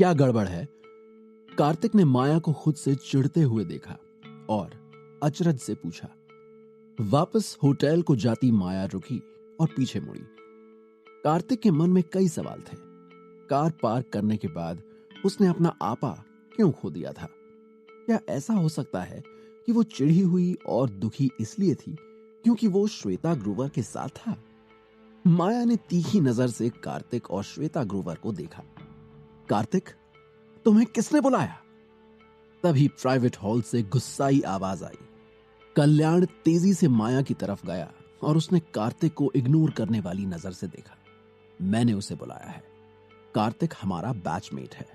क्या गड़बड़ है? कार्तिक ने माया को खुद से चिढ़ते हुए देखा और अचरज से पूछा। वापस होटल को जाती माया रुकी और पीछे मुड़ी। कार्तिक के मन में कई सवाल थे। कार पार्क करने के बाद उसने अपना आपा क्यों खो दिया था? क्या ऐसा हो सकता है कि वो चिढ़ी हुई और दुखी इसलिए थी क्योंकि वो श्वेता ग्रोवर के साथ था? माया ने तीखी नजर से कार्तिक और श्वेता ग्रोवर को देखा। कार्तिक, तुम्हें किसने बुलाया? तभी प्राइवेट हॉल से गुस्साई आवाज आई। कल्याण तेजी से माया की तरफ गया और उसने कार्तिक को इग्नोर करने वाली नजर से देखा। मैंने उसे बुलाया है। कार्तिक हमारा बैचमेट है,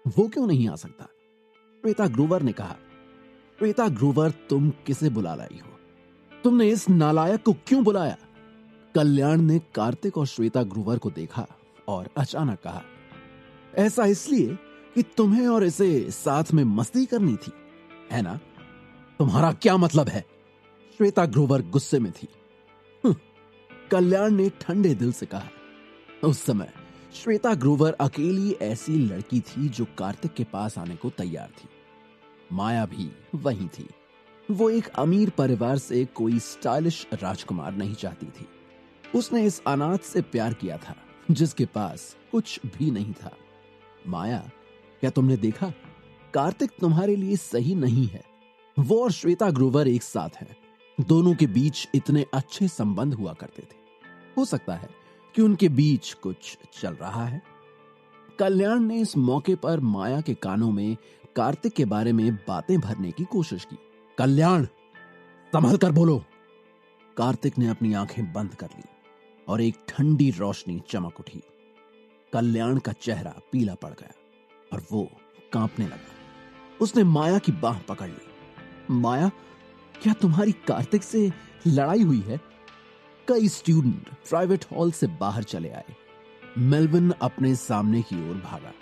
वो क्यों नहीं आ सकता? श्वेता ग्रोवर ने कहा। श्वेता ग्रोवर, तुम किसे बुला लाई हो? तुमने इस नालायक को क्यों बुलाया? कल्याण ने कार्तिक और श्वेता ग्रोवर को देखा और अचानक कहा, ऐसा इसलिए कि तुम्हें और इसे साथ में मस्ती करनी थी, है ना? तुम्हारा क्या मतलब है? श्वेता ग्रोवर गुस्से में थी। कल्याण ने ठंडे दिल से कहा। उस समय श्वेता ग्रोवर अकेली ऐसी लड़की थी जो कार्तिक के पास आने को तैयार थी। माया भी वहीं थी। वो एक अमीर परिवार से कोई स्टाइलिश राजकुमार नहीं चाहती थी। उसने इस अनाथ से प्यार किया था जिसके पास कुछ भी नहीं था। माया, क्या तुमने देखा? कार्तिक तुम्हारे लिए सही नहीं है। वो और श्वेता ग्रोवर एक साथ हैं। दोनों के बीच इतने अच्छे संबंध हुआ करते थे। हो सकता है कि उनके बीच कुछ चल रहा है। कल्याण ने इस मौके पर माया के कानों में कार्तिक के बारे में बातें भरने की कोशिश की। कल्याण, संभल कर बोलो। कार्तिक ने अपनी आंखें बंद कर ली और एक ठंडी रोशनी चमक उठी। कल्याण का चेहरा पीला पड़ गया और वो कांपने लगा। उसने माया की बाह पकड़ ली। माया, क्या तुम्हारी कार्तिक से लड़ाई हुई है? कई स्टूडेंट प्राइवेट हॉल से बाहर चले आए। मेलविन अपने सामने की ओर भागा।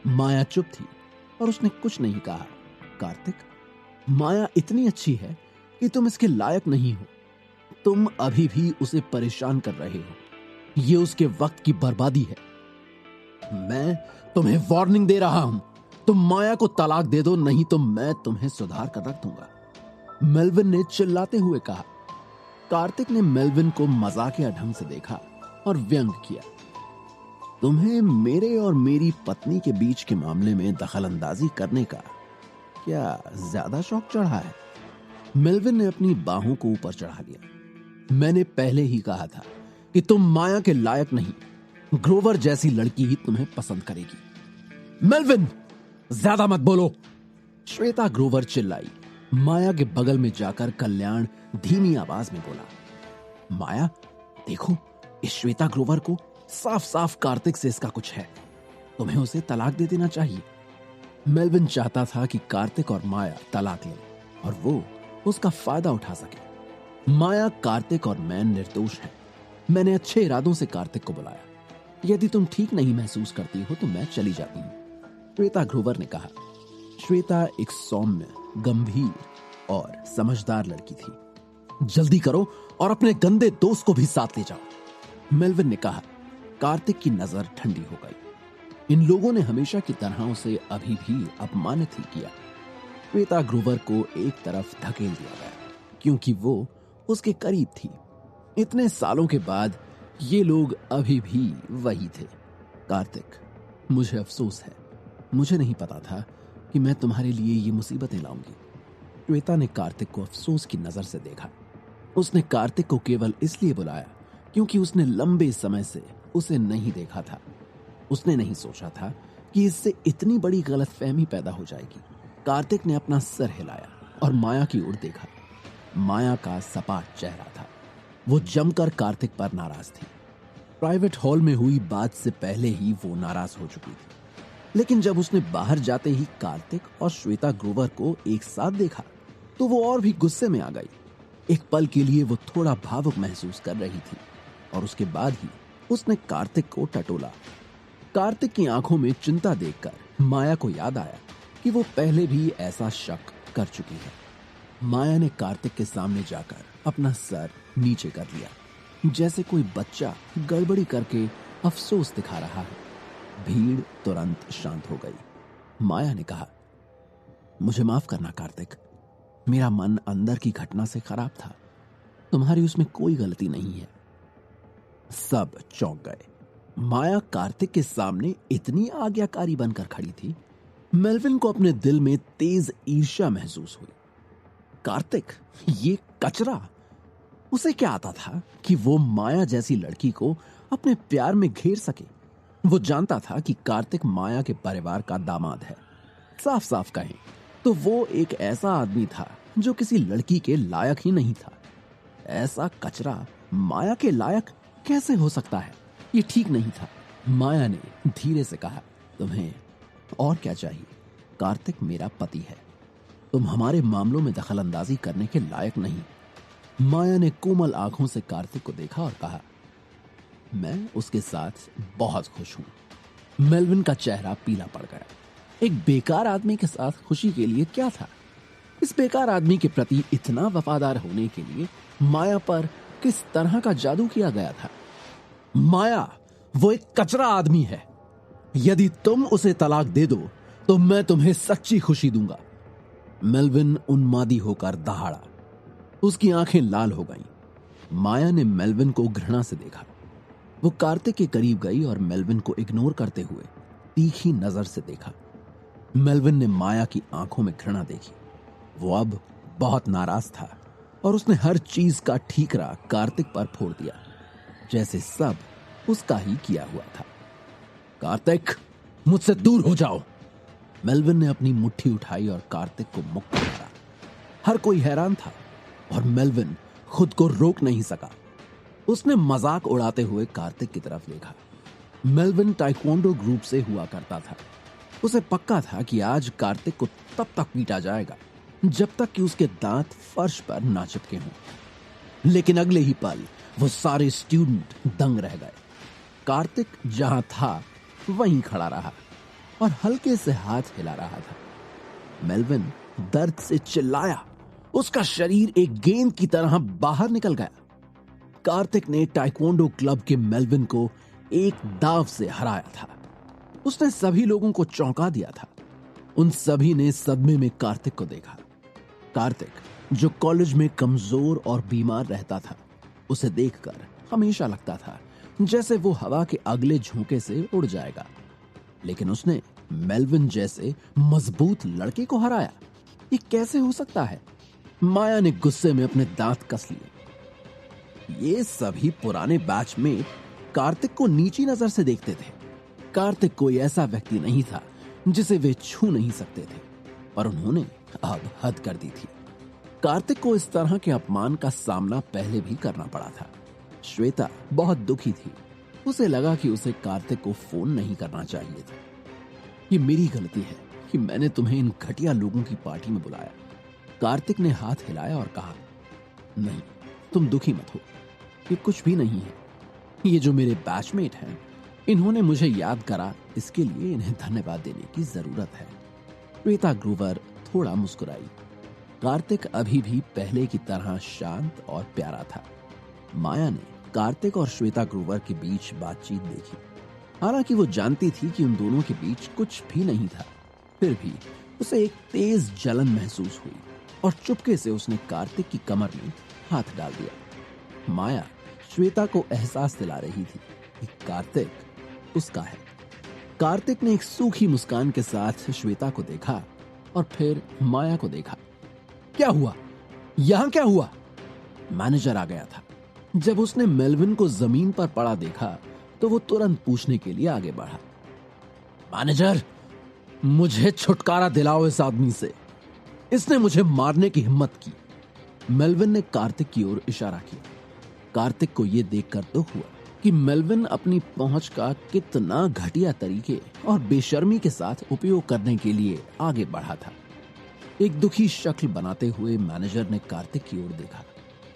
माया चुप थी और उसने कुछ नहीं कहा। कार्तिक, माया इतनी अच्छी है कि तुम इसके लायक नहीं हो। तुम अभी भी उसे परेशान कर रहे हो। यह उसके वक्त की बर्बादी है। मैं तुम्हें वार्निंग दे रहा हूं। तुम माया को तलाक दे दो, नहीं तो मैं तुम्हें सुधार कर रख दूंगा, मेलविन ने चिल्लाते हुए कहा। कार्तिक ने मेलविन को मजाकिया ढंग से देखा और व्यंग किया। तुम्हें मेरे और मेरी पत्नी के बीच के मामले में दखलंदाजी करने का क्या ज्यादा शौक चढ़ा है? मेलविन ने अपनी बाहों को ऊपर चढ़ा लिया। मैंने पहले ही कहा था कि तुम माया के लायक नहीं। ग्रोवर जैसी लड़की ही तुम्हें पसंद करेगी। मेलविन, ज्यादा मत बोलो, श्वेता ग्रोवर चिल्लाई। माया के बगल में जाकर कल्याण धीमी आवाज में बोला। माया, देखो, इस श्वेता ग्रोवर को साफ साफ कार्तिक से इसका कुछ है। तुम्हें उसे तलाक दे देना चाहिए। मेलविन चाहता था कि कार्तिक और माया तलाक लें और वो उसका फायदा उठा सके। माया, कार्तिक और मैं निर्दोष हैं। मैंने अच्छे इरादों से कार्तिक को बुलाया। यदि तुम ठीक नहीं महसूस करती हो तो मैं चली जाती हूँ, श्वेता ग्रोवर ने कहा। श्वेता एक सौम्य, गंभीर और समझदार लड़की थी। जल्दी करो और अपने गंदे दोस्त को भी साथ ले जाओ, मेलविन ने कहा। कार्तिक की नजर ठंडी हो गई। इन लोगों ने हमेशा की तरह उसे अभी भी अपमानित ही किया। श्वेता ग्रोवर को एक तरफ धकेल दिया गया क्योंकि वो उसके करीब थी। इतने सालों के बाद ये लोग अभी भी वही थे। कार्तिक, मुझे अफसोस है। मुझे नहीं पता था कि मैं तुम्हारे लिए ये मुसीबतें लाऊंगी। श्वेता ने कार्तिक को अफसोस की नजर से देखा। उसने कार्तिक को केवल इसलिए बुलाया क्योंकि उसने लंबे समय से उसे नहीं देखा था। उसने नहीं सोचा था कि इससे इतनी बड़ी गलतफहमी पैदा हो जाएगी। कार्तिक ने अपना सर हिलाया और माया की ओर देखा। माया का सपाट चेहरा था। वो जमकर कार्तिक पर नाराज थी। प्राइवेट हॉल में हुई बात से पहले ही वो नाराज हो चुकी थी, लेकिन जब उसने बाहर जाते ही कार्तिक और श्वेता ग्रोवर को एक साथ देखा तो वो और भी गुस्से में आ गई। एक पल के लिए वो थोड़ा भावुक महसूस कर रही थी और उसके बाद ही उसने कार्तिक को टटोला। कार्तिक की आंखों में चिंता देखकर माया को याद आया कि वो पहले भी ऐसा शक कर चुकी है। माया ने कार्तिक के सामने जाकर अपना सर नीचे कर लिया, जैसे कोई बच्चा गड़बड़ी करके अफसोस दिखा रहा है। भीड़ तुरंत शांत हो गई। माया ने कहा, मुझे माफ करना कार्तिक, मेरा मन अंदर की घटना से खराब था, तुम्हारी उसमें कोई गलती नहीं है। सब चौंक गए। माया कार्तिक के सामने इतनी आज्ञाकारी बनकर खड़ी थी। मेल्विन को अपने दिल में तेज ईर्ष्या महसूस हुई। कार्तिक, ये कचरा, उसे क्या आता था कि वो माया जैसी लड़की को अपने प्यार में घेर सके। वो जानता था कि कार्तिक माया के परिवार का दामाद है। साफ साफ कहें तो वो एक ऐसा आदमी था जो किसी लड़की के लायक ही नहीं था। ऐसा कचरा माया के लायक कैसे हो सकता है? ये ठीक नहीं था। माया ने धीरे से कहा, तुम्हें और क्या चाहिए? कार्तिक मेरा पति है, तुम हमारे मामलों में दखल अंदाजी करने के लायक नहीं। माया ने कोमल आंखों से कार्तिक को देखा और कहा, मैं उसके साथ बहुत खुश हूं। मेल्विन का चेहरा पीला पड़ गया। एक बेकार आदमी के साथ खुशी के लिए क्या था? इस बेकार आदमी के प्रति इतना वफादार होने के लिए माया पर किस तरह का जादू किया गया था? माया, वो एक कचरा आदमी है। यदि तुम उसे तलाक दे दो तो मैं तुम्हें सच्ची खुशी दूंगा। मेल्विन उन्मादी होकर दहाड़ा। उसकी आंखें लाल हो गईं। माया ने मेल्विन को घृणा से देखा। वो कार्तिक के करीब गई और मेल्विन को इग्नोर करते हुए तीखी नजर से देखा। मेल्विन ने माया की आंखों में घृणा देखी। वो अब बहुत नाराज था और उसने हर चीज का ठीकरा कार्तिक पर फोड़ दिया, जैसे सब उसका ही किया हुआ था। कार्तिक, मुझसे दूर हो जाओ। मेल्विन ने अपनी मुट्ठी उठाई और कार्तिक को मुक्का मारा। हर कोई हैरान था और मेल्विन खुद को रोक नहीं सका। उसने मजाक उड़ाते हुए कार्तिक की तरफ देखा। मेल्विन ताइक्वांडो ग्रुप से हुआ करता था। उसे पक्का था कि आज कार्तिक को तब तक पीटा जाएगा जब तक कि उसके दांत फर्श पर ना चिपके हों। लेकिन अगले ही पल वो सारे स्टूडेंट दंग रह गए। कार्तिक जहां था वहीं खड़ा रहा और हल्के से हाथ हिला रहा था। मेल्विन दर्द से चिल्लाया। उसका शरीर एक गेंद की तरह बाहर निकल गया। कार्तिक ने ताइक्वांडो क्लब के मेल्विन को एक दाव से हराया था। उसने सभी लोगों को चौंका दिया था। उन सभी ने सदमे में कार्तिक को देखा। कार्तिक, जो कॉलेज में कमजोर और बीमार रहता था, उसे देखकर हमेशा लगता था जैसे वो हवा के अगले झोंके से उड़ जाएगा। लेकिन उसने मेल्विन जैसे मजबूत लड़के को हराया। ये कैसे हो सकता है? माया ने गुस्से में अपने दांत कस लिए। ये सभी पुराने बैचमेट कार्तिक को नीची नजर से देखते थे। कार्तिक कोई ऐसा व्यक्ति नहीं था जिसे वे छू नहीं सकते थे, पर उन्होंने अब हद कर दी थी। कार्तिक को इस तरह के अपमान का सामना पहले भी करना पड़ा था। श्वेता बहुत दुखी थी। उसे लगा कि उसे कार्तिक को फोन नहीं करना चाहिए था। ये मेरी गलती है कि मैंने तुम्हें इन घटिया लोगों की पार्टी में बुलाया। कार्तिक ने हाथ हिलाया और कहा, नहीं, तुम दुखी मत हो, ये कुछ भी नहीं है। ये जो मेरे बैचमेट हैं, इन्होंने मुझे याद करा, इसके लिए इन्हें धन्यवाद देने की जरूरत है। श्वेता ग्रोवर थोड़ा मुस्कुराई। कार्तिक अभी भी पहले की तरह शांत और प्यारा था। माया ने कार्तिक और श्वेता ग्रोवर के बीच बातचीत देखी। हालांकि वो जानती थी कि उन दोनों के बीच कुछ भी नहीं था, फिर भी उसे एक तेज जलन महसूस हुई और चुपके से उसने कार्तिक की कमर में हाथ डाल दिया। माया श्वेता को एहसास दिला रही थी कि कार्तिक उसका है। कार्तिक ने एक सूखी मुस्कान के साथ श्वेता को देखा और फिर माया को देखा। क्या हुआ? यहां क्या हुआ? मैनेजर आ गया था। जब उसने मेल्विन को जमीन पर पड़ा देखा तो वो तुरंत पूछने के लिए आगे बढ़ा, मैनेजर, मुझे छुटकारा दिलाओ इस आदमी से, इसने मुझे मारने की हिम्मत की। मेल्विन ने कार्तिक की ओर इशारा किया। कार्तिक को यह देखकर दुख हुआ कि मेल्विन अपनी पहुंच का कितना घटिया तरीके और बेशर्मी के साथ उपयोग करने के लिए आगे बढ़ा था। एक दुखी शक्ल बनाते हुए मैनेजर ने कार्तिक की ओर देखा।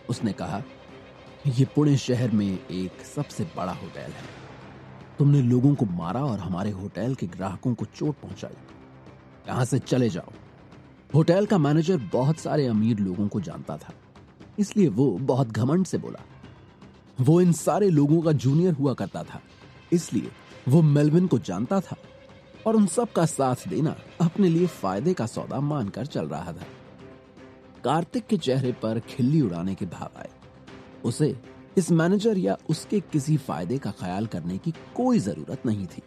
उसने कहा, यह पुणे शहर में एक सबसे बड़ा होटल है। तुमने लोगों को मारा और हमारे होटल के ग्राहकों को चोट पहुंचाई। यहां से चले जाओ। होटल का मैनेजर बहुत सारे अमीर लोगों को जानता था, इसलिए वो बहुत घमंड से बोला। वो इन सारे लोगों का जूनियर हुआ करता था, इसलिए वो मेलविन को जानता था और उन सब का साथ देना अपने लिए फायदे का सौदा मानकर चल रहा था। कार्तिक के चेहरे पर खिल्ली उड़ाने के भाव आए। उसे इस मैनेजर या उसके किसी फायदे का ख्याल करने की कोई जरूरत नहीं थी।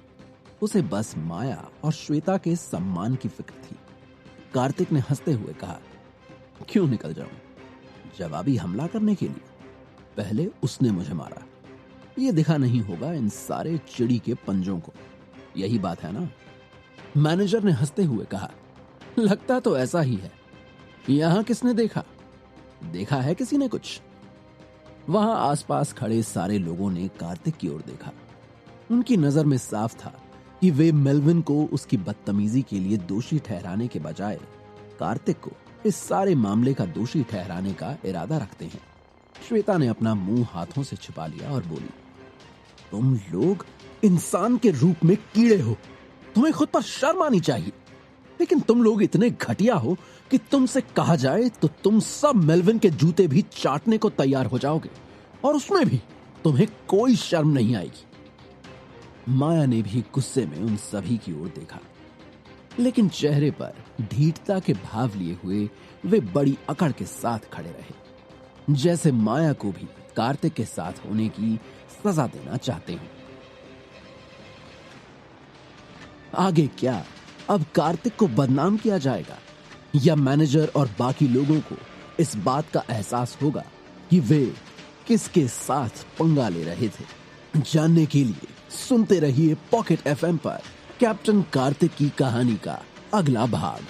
उसे बस माया और श्वेता के सम्मान की फिक्र थी। कार्तिक ने हंसते हुए कहा, क्यों निकल जाऊं? जवाबी हमला करने के लिए? पहले उसने मुझे मारा। ये दिखा नहीं होगा इन सारे चिड़ी के पंजों को। यही बात है ना? मैनेजर ने हंसते हुए कहा, लगता तो ऐसा ही है। यहां किसने देखा? देखा है किसी ने कुछ? वहां आसपास खड़े सारे लोगों ने कार्तिक की ओर देखा। उनकी नजर में साफ था कि वे मेलविन को उसकी बदतमीजी के लिए दोषी ठहराने के बजाय कार्तिक को इस सारे मामले का दोषी ठहराने का इरादा रखते हैं। श्वेता ने अपना मुंह हाथों से छिपा लिया और बोली, तुम लोग इंसान के रूप में कीड़े हो। तुम्हें खुद पर शर्म आनी चाहिए। लेकिन तुम लोग इतने घटिया हो कि तुमसे कहा जाए तो तुम सब मेलविन के जूते भी चाटने को तैयार हो जाओगे, और उसमें भी तुम्हें कोई शर्म नहीं आएगी। माया ने भी गुस्से में उन सभी की ओर देखा, लेकिन चेहरे पर ढीठता के भाव लिए हुए वे बड़ी अकड़ के साथ खड़े रहे, जैसे माया को भी कार्तिक के साथ होने की सजा देना चाहते हैं। आगे क्या? अब कार्तिक को बदनाम किया जाएगा या मैनेजर और बाकी लोगों को इस बात का एहसास होगा कि वे किसके साथ पंगा ले रहे थे? जानने के लिए सुनते रहिए पॉकेट एफएम पर कैप्टन कार्तिक की कहानी का अगला भाग।